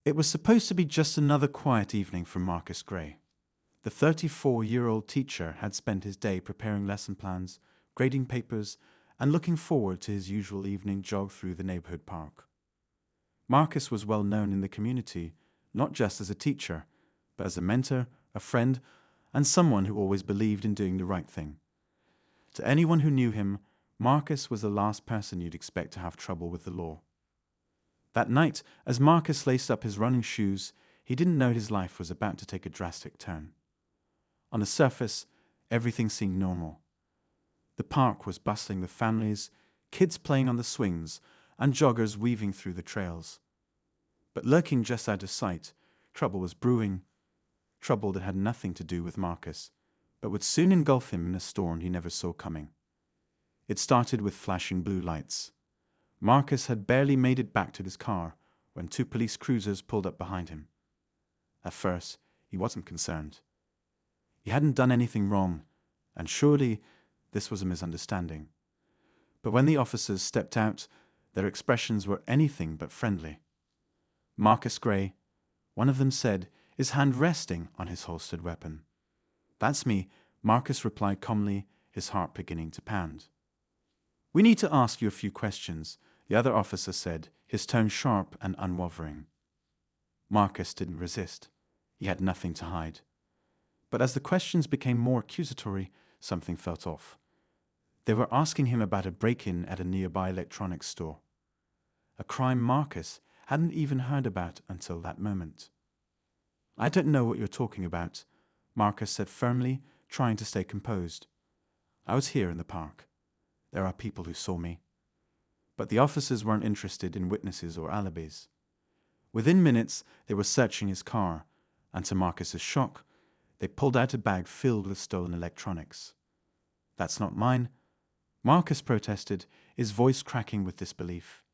It was supposed to be just another quiet evening for Marcus Gray. The 34-year-old teacher had spent his day preparing lesson plans, grading papers, and looking forward to his usual evening jog through the neighborhood park. Marcus was well known in the community, not just as a teacher, but as a mentor, a friend, and someone who always believed in doing the right thing. To anyone who knew him, Marcus was the last person you'd expect to have trouble with the law. That night, as Marcus laced up his running shoes, he didn't know his life was about to take a drastic turn. On the surface, everything seemed normal. The park was bustling with families, kids playing on the swings, and joggers weaving through the trails. But lurking just out of sight, trouble was brewing. Trouble that had nothing to do with Marcus, but would soon engulf him in a storm he never saw coming. It started with flashing blue lights. Marcus had barely made it back to his car when two police cruisers pulled up behind him. At first, he wasn't concerned. He hadn't done anything wrong, and surely this was a misunderstanding. But when the officers stepped out, their expressions were anything but friendly. "Marcus Gray," one of them said, his hand resting on his holstered weapon. "That's me," Marcus replied calmly, his heart beginning to pound. "We need to ask you a few questions," the other officer said, his tone sharp and unwavering. Marcus didn't resist. He had nothing to hide. But as the questions became more accusatory, something felt off. They were asking him about a break-in at a nearby electronics store. A crime Marcus hadn't even heard about until that moment. "I don't know what you're talking about," Marcus said firmly, trying to stay composed. "I was here in the park. There are people who saw me." But the officers weren't interested in witnesses or alibis. Within minutes, they were searching his car, and to Marcus's shock, they pulled out a bag filled with stolen electronics. "That's not mine," Marcus protested, his voice cracking with disbelief.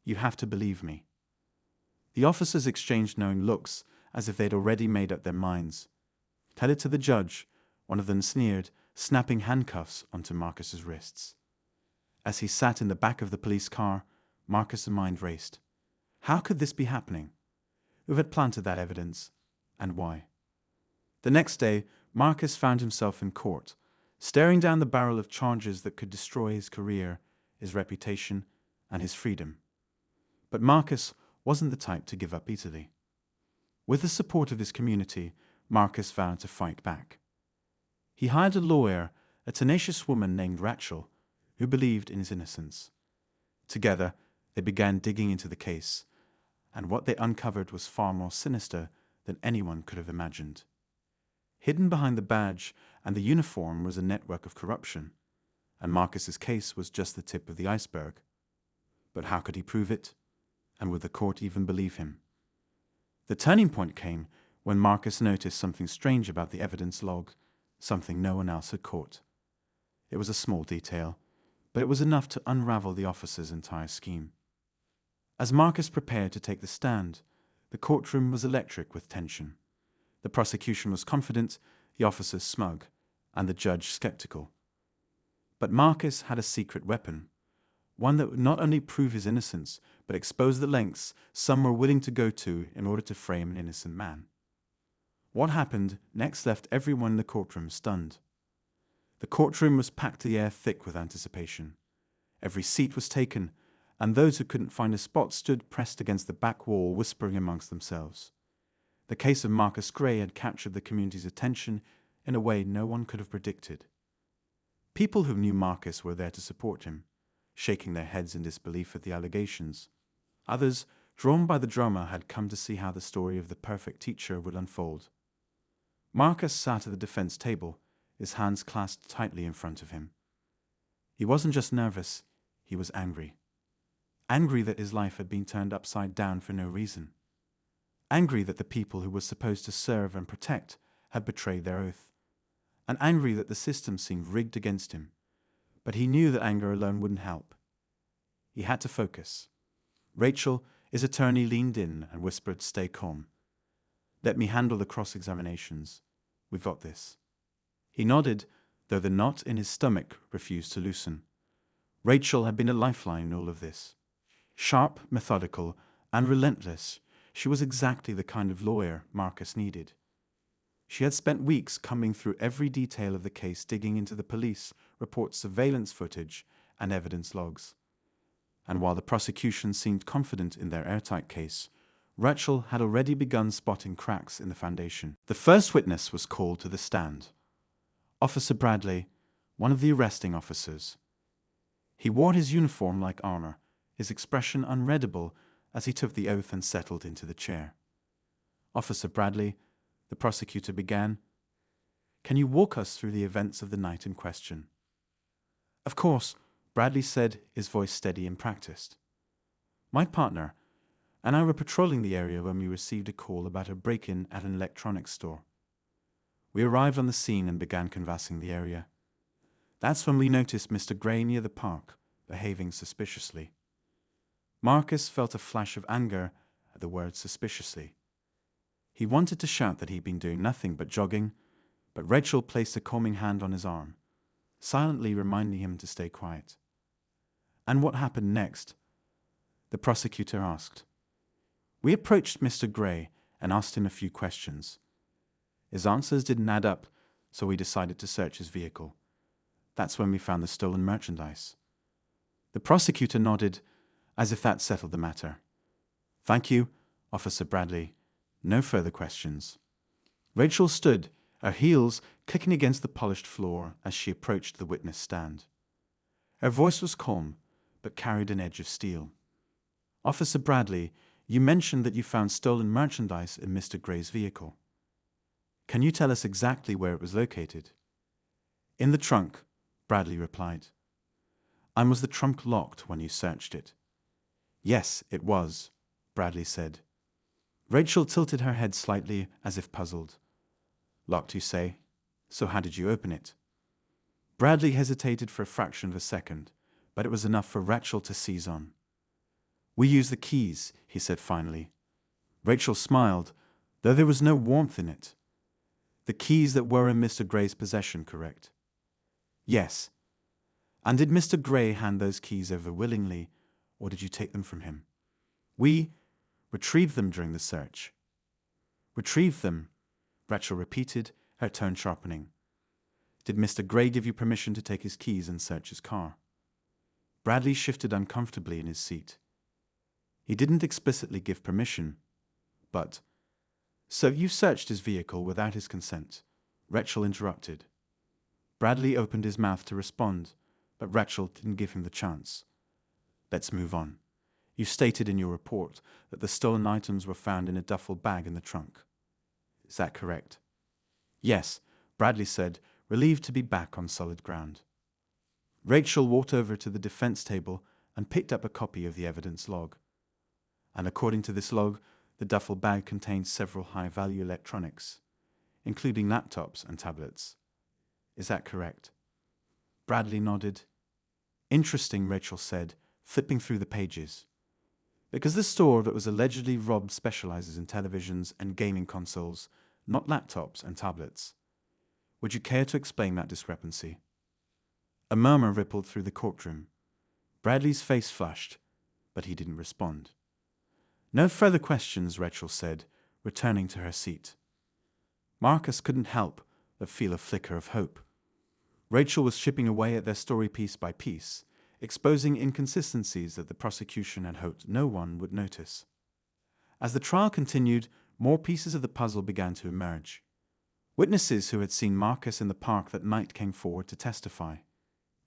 "You have to believe me." The officers exchanged knowing looks, as if they'd already made up their minds. "Tell it to the judge," one of them sneered, snapping handcuffs onto Marcus's wrists. As he sat in the back of the police car, Marcus's mind raced. How could this be happening? Who had planted that evidence, and why? The next day, Marcus found himself in court, staring down the barrel of charges that could destroy his career, his reputation, and his freedom. But Marcus wasn't the type to give up easily. With the support of his community, Marcus vowed to fight back. He hired a lawyer, a tenacious woman named Rachel, who believed in his innocence. Together, they began digging into the case, and what they uncovered was far more sinister than anyone could have imagined. Hidden behind the badge and the uniform was a network of corruption, and Marcus's case was just the tip of the iceberg. But how could he prove it? And would the court even believe him? The turning point came when Marcus noticed something strange about the evidence log, something no one else had caught. It was a small detail, but it was enough to unravel the officer's entire scheme. As Marcus prepared to take the stand, the courtroom was electric with tension. The prosecution was confident, the officers smug, and the judge skeptical. But Marcus had a secret weapon, one that would not only prove his innocence, but expose the lengths some were willing to go to in order to frame an innocent man. What happened next left everyone in the courtroom stunned. The courtroom was packed to the air thick with anticipation. Every seat was taken, and those who couldn't find a spot stood pressed against the back wall, whispering amongst themselves. The case of Marcus Gray had captured the community's attention in a way no one could have predicted. People who knew Marcus were there to support him, shaking their heads in disbelief at the allegations. Others, drawn by the drama, had come to see how the story of the perfect teacher would unfold. Marcus sat at the defense table, his hands clasped tightly in front of him. He wasn't just nervous, he was angry. Angry that his life had been turned upside down for no reason. Angry that the people who were supposed to serve and protect had betrayed their oath. And angry that the system seemed rigged against him. But he knew that anger alone wouldn't help. He had to focus. Rachel, his attorney, leaned in and whispered, "Stay calm. Let me handle the cross-examinations. We've got this." He nodded, though the knot in his stomach refused to loosen. Rachel had been a lifeline in all of this. Sharp, methodical, and relentless, She was exactly the kind of lawyer Marcus needed. She had spent weeks combing through every detail of the case, digging into the police reports, surveillance footage, and evidence logs. And while the prosecution seemed confident in their airtight case, Rachel had already begun spotting cracks in the foundation. The first witness was called to the stand. Officer Bradley, one of the arresting officers. He wore his uniform like armor, his expression unreadable as he took the oath and settled into the chair. Officer Bradley, the prosecutor began, "Can you walk us through the events of the night in question?" "Of course," Bradley said, his voice steady and practiced. "My partner and I were patrolling the area when we received a call about a break-in at an electronics store. We arrived on the scene and began canvassing the area. That's when we noticed Mr. Gray near the park, behaving suspiciously." Marcus felt a flash of anger at the word suspiciously. He wanted to shout that he'd been doing nothing but jogging, but Rachel placed a calming hand on his arm, silently reminding him to stay quiet. "And what happened next?" the prosecutor asked. "We approached Mr. Gray and asked him a few questions. His answers didn't add up, so we decided to search his vehicle. That's when we found the stolen merchandise." The prosecutor nodded, as if that settled the matter. "Thank you, Officer Bradley. No further questions." Rachel stood, her heels kicking against the polished floor as she approached the witness stand. Her voice was calm, but carried an edge of steel. "Officer Bradley, you mentioned that you found stolen merchandise in Mr. Gray's vehicle. Can you tell us exactly where it was located?" "In the trunk," Bradley replied. "And was the trunk locked when you searched it?" "Yes, it was," Bradley said. Rachel tilted her head slightly as if puzzled. "Locked, you say? So how did you open it?" Bradley hesitated for a fraction of a second, but it was enough for Rachel to seize on. "We used the keys," he said finally. Rachel smiled, though there was no warmth in it. "The keys that were in Mr. Gray's possession, correct?" "Yes." "And did Mr. Gray hand those keys over willingly, or did you take them from him?" "We retrieved them during the search." "Retrieved them?" Rachel repeated, her tone sharpening. "Did Mr. Gray give you permission to take his keys and search his car?" Bradley shifted uncomfortably in his seat. "He didn't explicitly give permission, but—" "So you searched his vehicle without his consent?" Rachel interrupted. Bradley opened his mouth to respond, but Rachel didn't give him the chance. "Let's move on. You stated in your report that the stolen items were found in a duffel bag in the trunk. Is that correct?" "Yes," Bradley said, relieved to be back on solid ground. Rachel walked over to the defense table and picked up a copy of the evidence log. And according to this log, the duffel bag contained several high-value electronics, including laptops and tablets. Is that correct?" Bradley nodded. "Interesting," Rachel said, flipping through the pages. "Because the store that was allegedly robbed specializes in televisions and gaming consoles, not laptops and tablets. Would you care to explain that discrepancy?" A murmur rippled through the courtroom. Bradley's face flushed, but he didn't respond. "No further questions," Rachel said, returning to her seat. Marcus couldn't help but feel a flicker of hope. Rachel was chipping away at their story piece by piece, exposing inconsistencies that the prosecution had hoped no one would notice. As the trial continued, more pieces of the puzzle began to emerge. Witnesses who had seen Marcus in the park that night came forward to testify,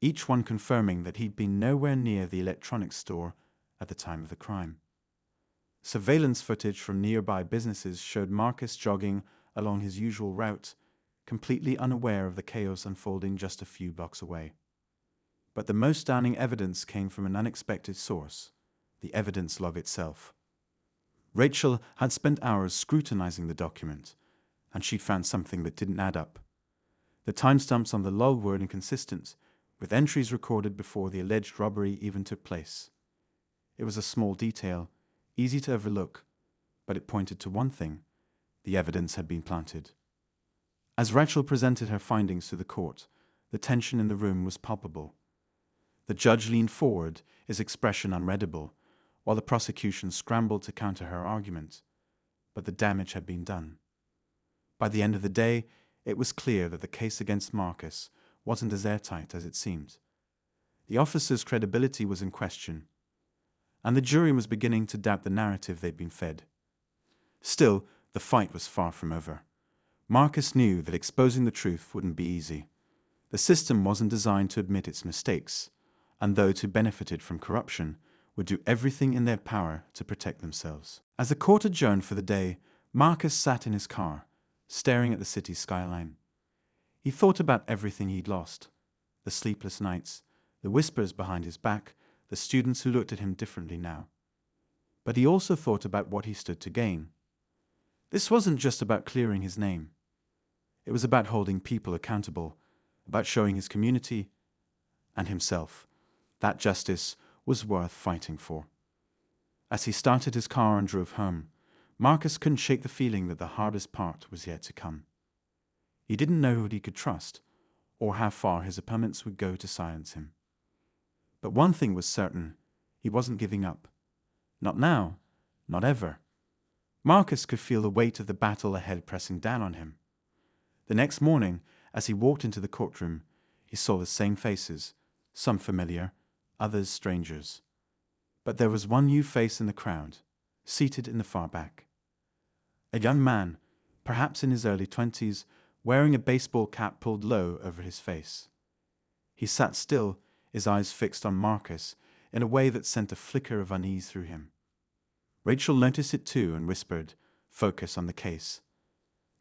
each one confirming that he'd been nowhere near the electronics store at the time of the crime. Surveillance footage from nearby businesses showed Marcus jogging along his usual route, completely unaware of the chaos unfolding just a few blocks away. But the most damning evidence came from an unexpected source, the evidence log itself. Rachel had spent hours scrutinizing the document, and she'd found something that didn't add up. The timestamps on the log were inconsistent, with entries recorded before the alleged robbery even took place. It was a small detail, easy to overlook, but it pointed to one thing: the evidence had been planted. As Rachel presented her findings to the court, the tension in the room was palpable. The judge leaned forward, his expression unreadable, while the prosecution scrambled to counter her argument, but the damage had been done. By the end of the day, it was clear that the case against Marcus wasn't as airtight as it seemed. The officer's credibility was in question, and the jury was beginning to doubt the narrative they'd been fed. Still, the fight was far from over. Marcus knew that exposing the truth wouldn't be easy. The system wasn't designed to admit its mistakes, and those who benefited from corruption would do everything in their power to protect themselves. As the court adjourned for the day, Marcus sat in his car, staring at the city's skyline. He thought about everything he'd lost: the sleepless nights, the whispers behind his back, the students who looked at him differently now. But he also thought about what he stood to gain. This wasn't just about clearing his name. It was about holding people accountable, about showing his community and himself that justice was worth fighting for. As he started his car and drove home, Marcus couldn't shake the feeling that the hardest part was yet to come. He didn't know who he could trust, or how far his opponents would go to silence him. But one thing was certain: he wasn't giving up. Not now, not ever. Marcus could feel the weight of the battle ahead pressing down on him. The next morning, as he walked into the courtroom, he saw the same faces, some familiar, others strangers. But there was one new face in the crowd, seated in the far back. A young man, perhaps in his early 20s, wearing a baseball cap pulled low over his face. He sat still, his eyes fixed on Marcus in a way that sent a flicker of unease through him. Rachel noticed it too and whispered, "Focus on the case.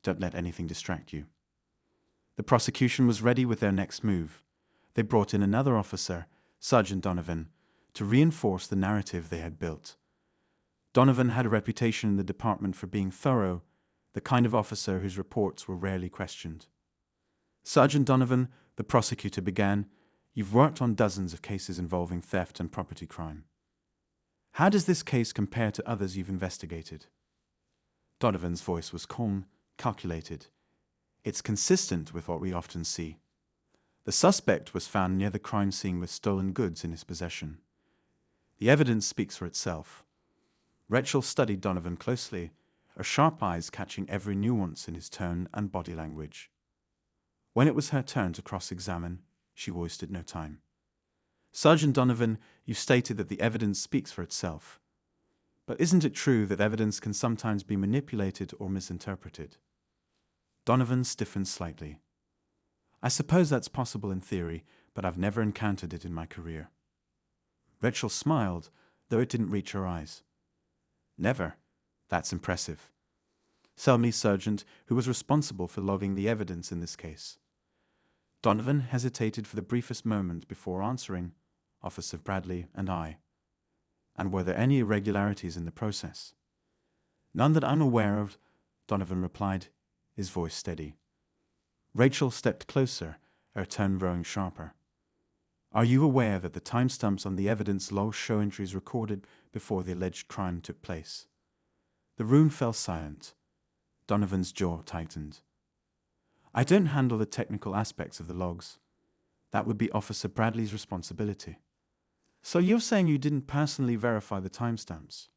Don't let anything distract you." The prosecution was ready with their next move. They brought in another officer, Sergeant Donovan, to reinforce the narrative they had built. Donovan had a reputation in the department for being thorough, the kind of officer whose reports were rarely questioned. "Sergeant Donovan," the prosecutor began, "you've worked on dozens of cases involving theft and property crime. How does this case compare to others you've investigated?" Donovan's voice was calm, calculated. "It's consistent with what we often see. The suspect was found near the crime scene with stolen goods in his possession. The evidence speaks for itself." Rachel studied Donovan closely, her sharp eyes catching every nuance in his tone and body language. When it was her turn to cross-examine, she wasted no time. "Sergeant Donovan, you stated that the evidence speaks for itself. But isn't it true that evidence can sometimes be manipulated or misinterpreted?" Donovan stiffened slightly. "I suppose that's possible in theory, but I've never encountered it in my career." Rachel smiled, though it didn't reach her eyes. "Never? That's impressive. Tell me, Sergeant, who was responsible for logging the evidence in this case?" Donovan hesitated for the briefest moment before answering, "Officer Bradley and I." "And were there any irregularities in the process?" "None that I'm aware of," Donovan replied, his voice steady. Rachel stepped closer, her tone growing sharper. "Are you aware that the timestamps on the evidence log show entries recorded before the alleged crime took place?" The room fell silent. Donovan's jaw tightened. "I don't handle the technical aspects of the logs. That would be Officer Bradley's responsibility." "So you're saying you didn't personally verify the timestamps?"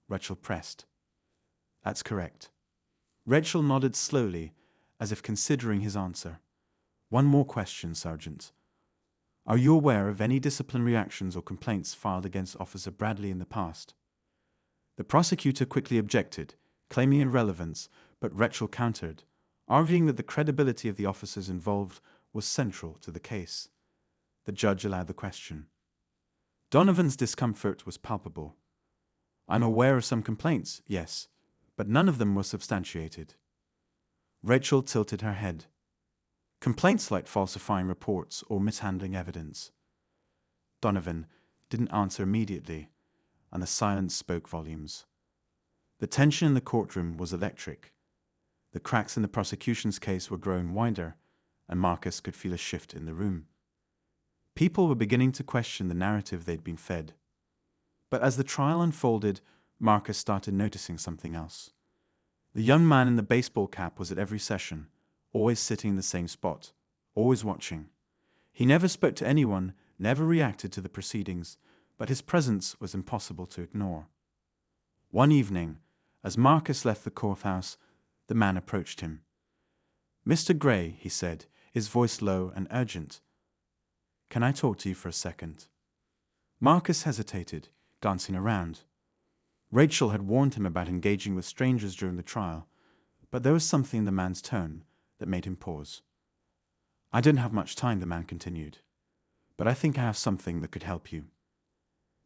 Rachel pressed. "That's correct." Rachel nodded slowly, as if considering his answer. "One more question, Sergeant. Are you aware of any disciplinary actions or complaints filed against Officer Bradley in the past?" The prosecutor quickly objected, claiming irrelevance, but Rachel countered, arguing that the credibility of the officers involved was central to the case. The judge allowed the question. Donovan's discomfort was palpable. "I'm aware of some complaints, yes, but none of them were substantiated." Rachel tilted her head. "Complaints like falsifying reports or mishandling evidence." Donovan didn't answer immediately, and the silence spoke volumes. The tension in the courtroom was electric. The cracks in the prosecution's case were growing wider, and Marcus could feel a shift in the room. People were beginning to question the narrative they'd been fed. But as the trial unfolded, Marcus started noticing something else. The young man in the baseball cap was at every session, always sitting in the same spot, always watching. He never spoke to anyone, never reacted to the proceedings, but his presence was impossible to ignore. One evening, As Marcus left the courthouse, the man approached him. "Mr. Gray," he said, his voice low and urgent. "Can I talk to you for a second?" Marcus hesitated, glancing around. Rachel had warned him about engaging with strangers during the trial, but there was something in the man's tone that made him pause. "I don't have much time," the man continued, "but I think I have something that could help you.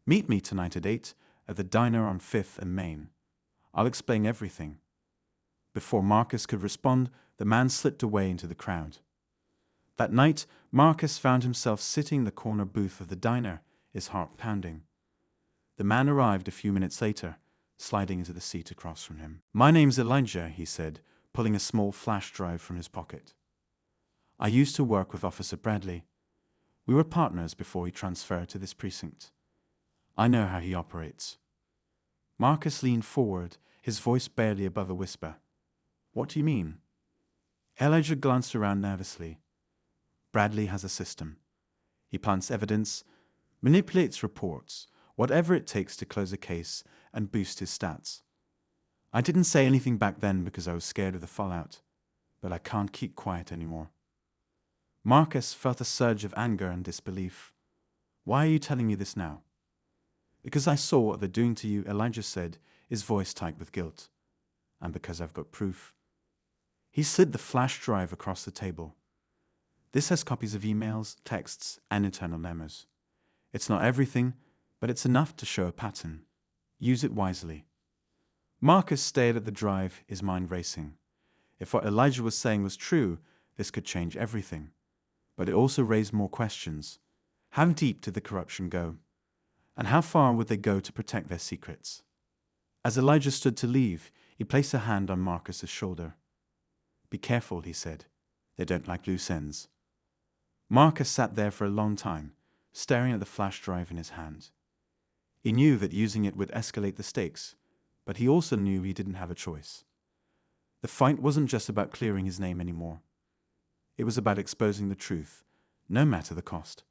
Meet me tonight at 8 at the diner on 5th and Main. I'll explain everything." Before Marcus could respond, the man slipped away into the crowd. That night, Marcus found himself sitting in the corner booth of the diner, his heart pounding. The man arrived a few minutes later, sliding into the seat across from him. "My name's Elijah," he said, pulling a small flash drive from his pocket. "I used to work with Officer Bradley. We were partners before he transferred to this precinct. I know how he operates." Marcus leaned forward, his voice barely above a whisper. "What do you mean?" Elijah glanced around nervously. "Bradley has a system. He plants evidence, manipulates reports, whatever it takes to close a case and boost his stats. I didn't say anything back then because I was scared of the fallout, but I can't keep quiet anymore." Marcus felt a surge of anger and disbelief. "Why are you telling me this now?" "Because I saw what they're doing to you," Elijah said, his voice tight with guilt. "And because I've got proof." He slid the flash drive across the table. "This has copies of emails, texts, and internal memos. It's not everything, but it's enough to show a pattern. Use it wisely." Marcus stared at the drive, his mind racing. If what Elijah was saying was true, this could change everything. But it also raised more questions. How deep did the corruption go? And how far would they go to protect their secrets? As Elijah stood to leave, he placed a hand on Marcus's shoulder. "Be careful," he said. "They don't like loose ends." Marcus sat there for a long time, staring at the flash drive in his hand. He knew that using it would escalate the stakes, but he also knew he didn't have a choice. The fight wasn't just about clearing his name anymore. It was about exposing the truth, no matter the cost.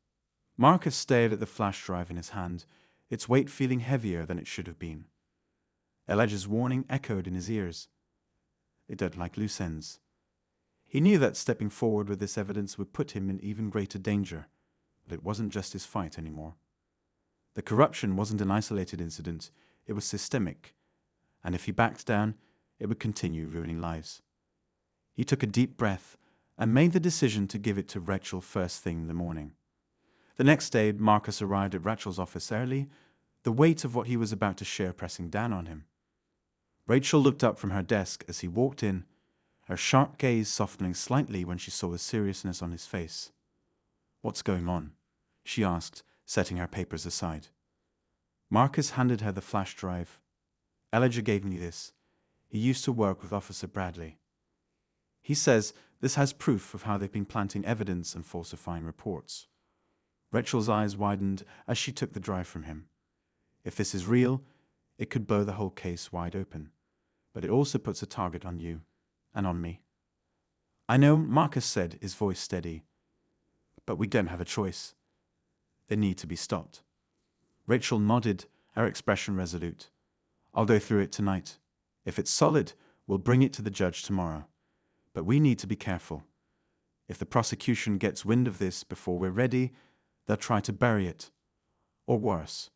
Marcus stared at the flash drive in his hand, its weight feeling heavier than it should have been. Elijah's warning echoed in his ears. They don't like loose ends. He knew that stepping forward with this evidence would put him in even greater danger, but it wasn't just his fight anymore. The corruption wasn't an isolated incident, it was systemic, and if he backed down, it would continue ruining lives. He took a deep breath and made the decision to give it to Rachel first thing in the morning. The next day, Marcus arrived at Rachel's office early, the weight of what he was about to share pressing down on him. Rachel looked up from her desk as he walked in, her sharp gaze softening slightly when she saw the seriousness on his face. "What's going on?" she asked, setting her papers aside. Marcus handed her the flash drive. "Elijah gave me this. He used to work with Officer Bradley. He says this has proof of how they've been planting evidence and falsifying reports." Rachel's eyes widened as she took the drive from him. If this is real, it could blow the whole case wide open. But it also puts a target on you and on me. "I know," Marcus said, his voice steady. "But we don't have a choice. They need to be stopped." Rachel nodded, her expression resolute. "I'll go through it tonight. If it's solid, we'll bring it to the judge tomorrow. But we need to be careful. If the prosecution gets wind of this before we're ready, they'll try to bury it. Or worse."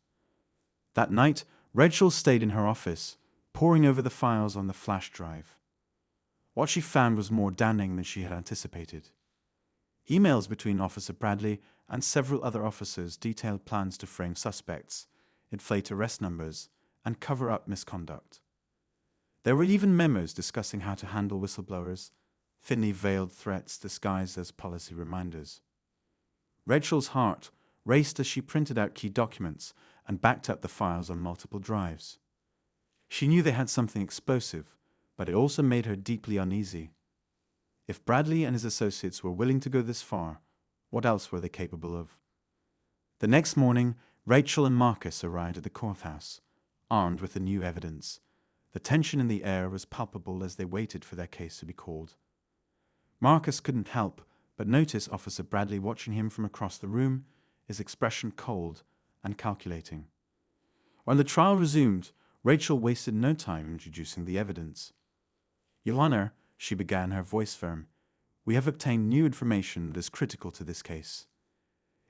That night, Rachel stayed in her office, poring over the files on the flash drive. What she found was more damning than she had anticipated. Emails between Officer Bradley and several other officers detailed plans to frame suspects, inflate arrest numbers, and cover up misconduct. There were even memos discussing how to handle whistleblowers, thinly veiled threats disguised as policy reminders. Rachel's heart raced as she printed out key documents and backed up the files on multiple drives. She knew they had something explosive, but it also made her deeply uneasy. If Bradley and his associates were willing to go this far, what else were they capable of? The next morning, Rachel and Marcus arrived at the courthouse, armed with the new evidence. The tension in the air was palpable as they waited for their case to be called. Marcus couldn't help but notice Officer Bradley watching him from across the room, his expression cold and calculating. When the trial resumed, Rachel wasted no time introducing the evidence. "Your Honor," she began, her voice firm, "we have obtained new information that is critical to this case.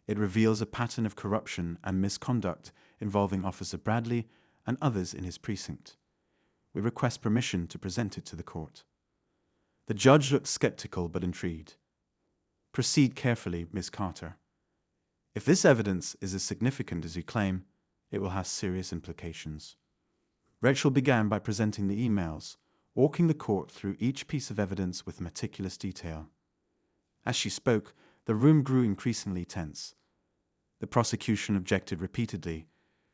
It reveals a pattern of corruption and misconduct involving Officer Bradley and others in his precinct. We request permission to present it to the court." The judge looked skeptical but intrigued. "Proceed carefully, Miss Carter. If this evidence is as significant as you claim, it will have serious implications." Rachel began by presenting the emails, walking the court through each piece of evidence with meticulous detail. As she spoke, the room grew increasingly tense. The prosecution objected repeatedly,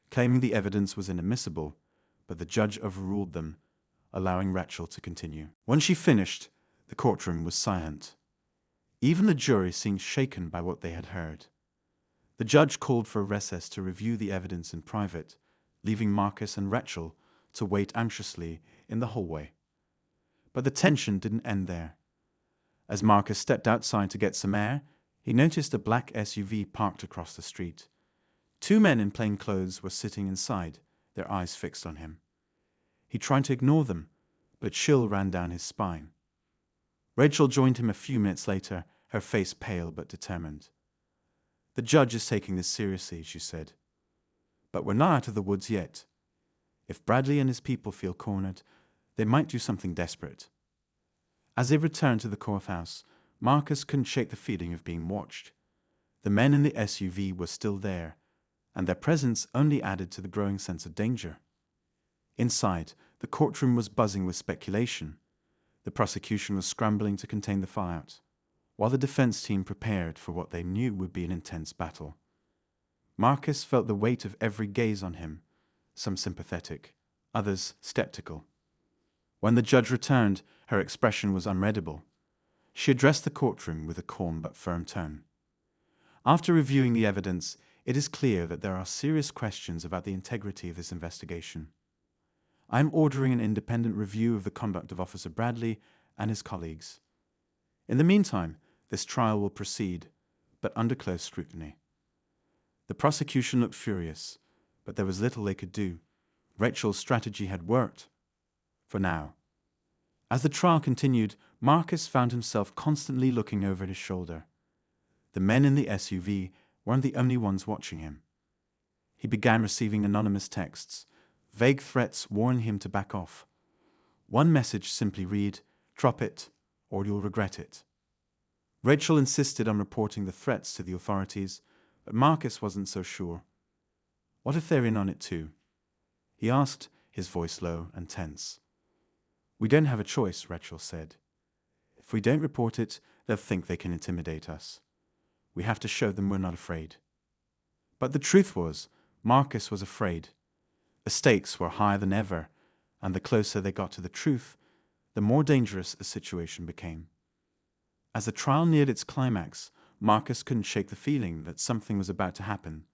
claiming the evidence was inadmissible, but the judge overruled them, allowing Rachel to continue. When she finished, the courtroom was silent. Even the jury seemed shaken by what they had heard. The judge called for a recess to review the evidence in private, leaving Marcus and Rachel to wait anxiously in the hallway. But the tension didn't end there. As Marcus stepped outside to get some air, he noticed a black SUV parked across the street. Two men in plain clothes were sitting inside, their eyes fixed on him. He tried to ignore them, but a chill ran down his spine. Rachel joined him a few minutes later, her face pale but determined. "The judge is taking this seriously," she said. "But we're not out of the woods yet. If Bradley and his people feel cornered, they might do something desperate." As they returned to the courthouse, Marcus couldn't shake the feeling of being watched. The men in the SUV were still there, and their presence only added to the growing sense of danger. Inside, the courtroom was buzzing with speculation. The prosecution was scrambling to contain the fallout, while the defense team prepared for what they knew would be an intense battle. Marcus felt the weight of every gaze on him, some sympathetic, others skeptical. When the judge returned, her expression was unreadable. She addressed the courtroom with a calm but firm tone. "After reviewing the evidence, it is clear that there are serious questions about the integrity of this investigation. I am ordering an independent review of the conduct of Officer Bradley and his colleagues. In the meantime, this trial will proceed, but under close scrutiny." The prosecution looked furious, but there was little they could do. Rachel's strategy had worked. For now. As the trial continued, Marcus found himself constantly looking over his shoulder. The men in the SUV weren't the only ones watching him. He began receiving anonymous texts, vague threats warning him to back off. One message simply read, "Drop it, or you'll regret it." Rachel insisted on reporting the threats to the authorities, but Marcus wasn't so sure. "What if they're in on it too?" he asked, his voice low and tense. "We don't have a choice," Rachel said. "If we don't report it, they'll think they can intimidate us. We have to show them we're not afraid." But the truth was, Marcus was afraid. The stakes were higher than ever, and the closer they got to the truth, the more dangerous the situation became. As the trial neared its climax, Marcus couldn't shake the feeling that something was about to happen,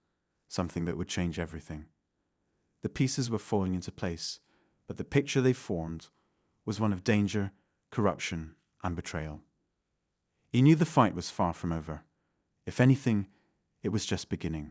something that would change everything. The pieces were falling into place, but the picture they formed was one of danger, corruption, and betrayal. He knew the fight was far from over. If anything, it was just beginning.